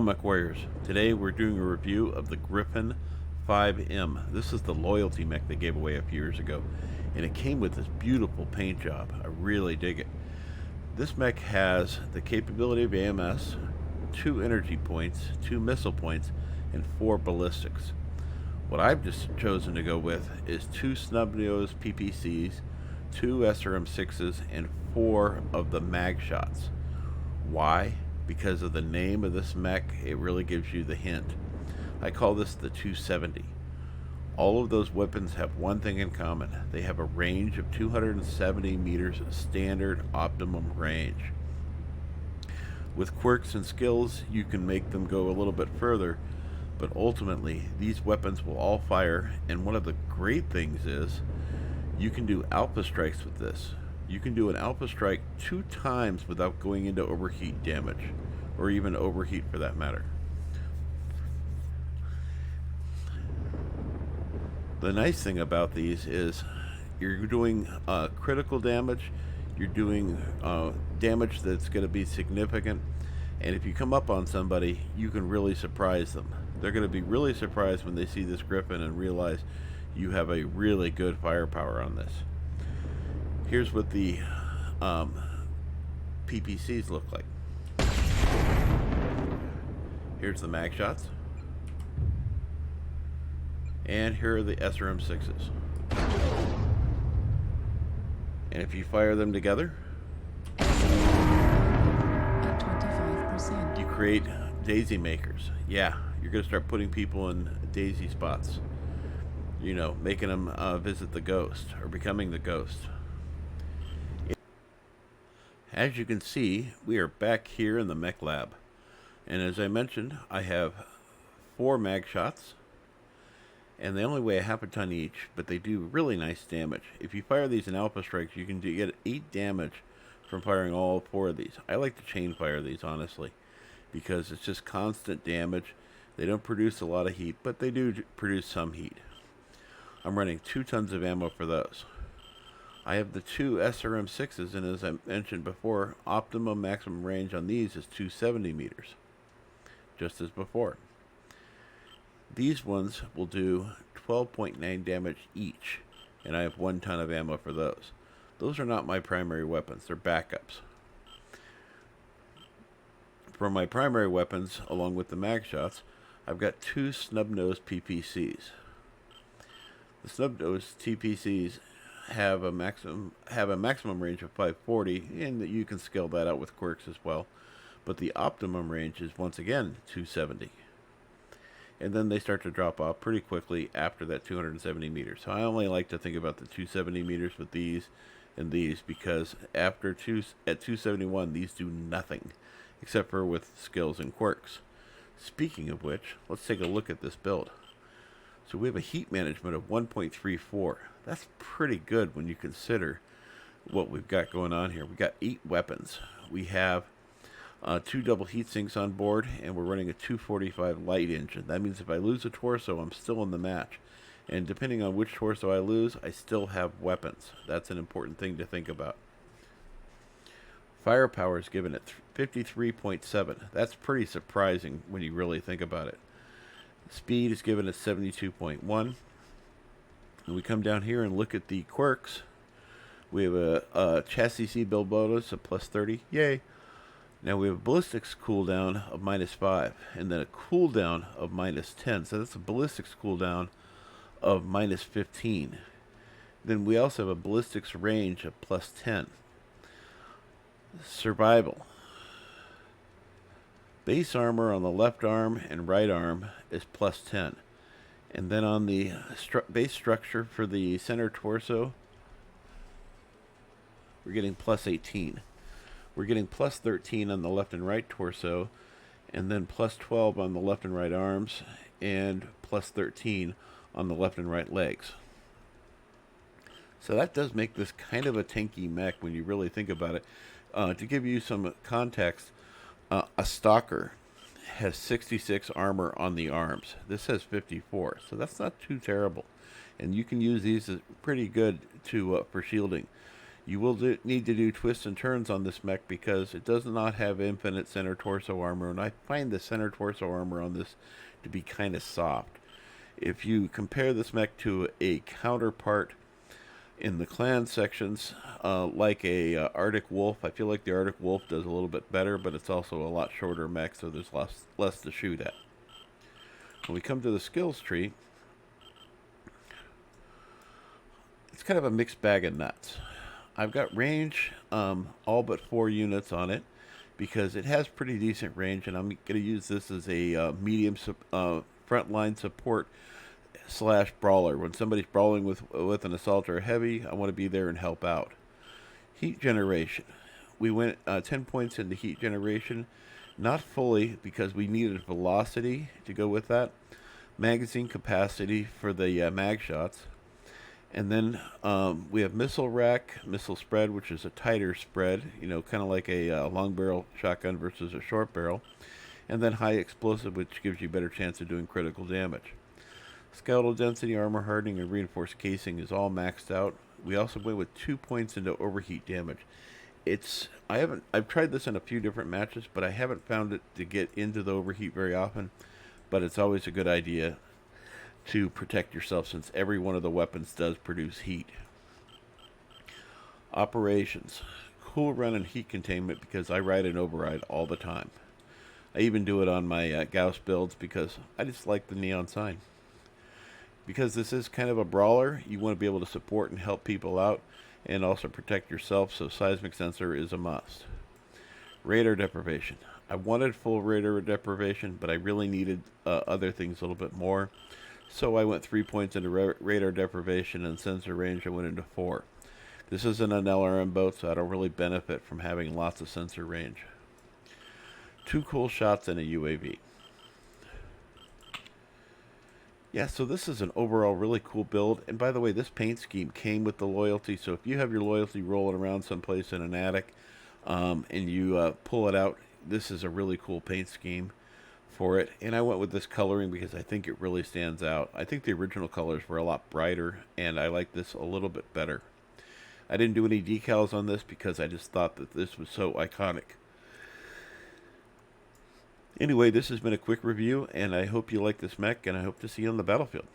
Mechwarriors. Today we're doing a review of the Griffin 5M. This is the loyalty mech they gave away a few years ago, and it came with this beautiful paint job. I really dig it. This mech has the capability of AMS, 2 energy points, 2 missile points, and 4 ballistics. What I've just chosen to go with is 2 snub-nosed PPCs, 2 SRM6s, and 4 of the mag shots. Why? Because of the name of this mech, it really gives you the hint. I call this the 270. All of those weapons have one thing in common. They have a range of 270 meters standard optimum range. With quirks and skills, you can make them go a little bit further, but ultimately, these weapons will all fire, and one of the great things is, you can do alpha strikes with this. You can do an alpha strike 2 times without going into overheat damage, or even overheat for that matter. The nice thing about these is you're doing critical damage, you're doing damage that's going to be significant, and if you come up on somebody, you can really surprise them. They're going to be really surprised when they see this Griffin and realize you have a really good firepower on this. Here's what the PPCs look like. Here's the mag shots. And here are the SRM6s. And if you fire them together, at 25%. you create daisy makers. Yeah, you're going to start putting people in daisy spots. You know, making them visit the ghost, or becoming the ghost. As you can see, we are back here in the mech lab. And as I mentioned, I have 4 mag shots. And they only weigh a half a ton each, but they do really nice damage. If you fire these in alpha strikes, you can get 8 damage from firing all 4 of these. I like to chain fire these, honestly, because it's just constant damage. They don't produce a lot of heat, but they do produce some heat. I'm running 2 tons of ammo for those. I have the 2 SRM6s, and as I mentioned before, optimum maximum range on these is 270 meters, just as before. These ones will do 12.9 damage each, and I have 1 ton of ammo for those. Those are not my primary weapons, they're backups. For my primary weapons, along with the mag shots, I've got 2 snub-nosed PPCs. The snub-nosed TPCs have a maximum range of 540, and that you can scale that out with quirks as well. But the optimum range is once again 270. And then they start to drop off pretty quickly after that 270 meters. So I only like to think about the 270 meters with these and these, because at 271 these do nothing except for with skills and quirks. Speaking of which, let's take a look at this build. So we have a heat management of 1.34. That's pretty good when you consider what we've got going on here. We've got 8 weapons. We have 2 double heat sinks on board, and we're running a 245 light engine. That means if I lose a torso, I'm still in the match. And depending on which torso I lose, I still have weapons. That's an important thing to think about. Firepower is given at 53.7. That's pretty surprising when you really think about it. Speed is given at 72.1. And we come down here and look at the quirks. We have a chassis build bonus of plus 30. Yay! Now we have a ballistics cooldown of -5, and then a cooldown of -10. So that's a ballistics cooldown of -15. Then we also have a ballistics range of plus 10. Survival. Base armor on the left arm and right arm is plus 10. And then on the base structure for the center torso, we're getting plus 18. We're getting plus 13 on the left and right torso, and then plus 12 on the left and right arms, and plus 13 on the left and right legs. So that does make this kind of a tanky mech when you really think about it. To give you some context, a stalker has 66 armor on the arms. This has 54, so that's not too terrible. And you can use these as pretty good to for shielding. You will need to do twists and turns on this mech because it does not have infinite center torso armor, and I find the center torso armor on this to be kind of soft. If you compare this mech to a counterpart in the clan sections, like a Arctic Wolf, I feel like the Arctic Wolf does a little bit better, but it's also a lot shorter mech, so there's less to shoot at. When we come to the skills tree, it's kind of a mixed bag of nuts. I've got range, all but 4 units on it, because it has pretty decent range, and I'm going to use this as a medium frontline support / brawler. When somebody's brawling with an assault or a heavy, I want to be there and help out. Heat generation. We went 10 points into heat generation, not fully because we needed velocity to go with that, magazine capacity for the mag shots. And then we have missile rack, missile spread, which is a tighter spread, kind of like a long barrel shotgun versus a short barrel. And then high explosive, which gives you a better chance of doing critical damage. Skeletal density, armor hardening, and reinforced casing is all maxed out. We also went with 2 points into overheat damage. I've tried this in a few different matches, but I haven't found it to get into the overheat very often. But it's always a good idea to protect yourself, since every one of the weapons does produce heat. Operations. Cool run and heat containment, because I ride an override all the time. I even do it on my Gauss builds because I just like the neon sign. Because this is kind of a brawler, you want to be able to support and help people out and also protect yourself, so seismic sensor is a must. Radar deprivation. I wanted full radar deprivation, but I really needed other things a little bit more. So I went 3 points into radar deprivation, and sensor range I went into 4. This isn't an LRM boat, so I don't really benefit from having lots of sensor range. 2 cool shots and a UAV. Yeah, so this is an overall really cool build. And by the way, this paint scheme came with the loyalty. So if you have your loyalty rolling around someplace in an attic and you pull it out, this is a really cool paint scheme for it. And I went with this coloring because I think it really stands out. I think the original colors were a lot brighter, and I like this a little bit better. I didn't do any decals on this because I just thought that this was so iconic. Anyway, this has been a quick review, and I hope you like this mech, and I hope to see you on the battlefield.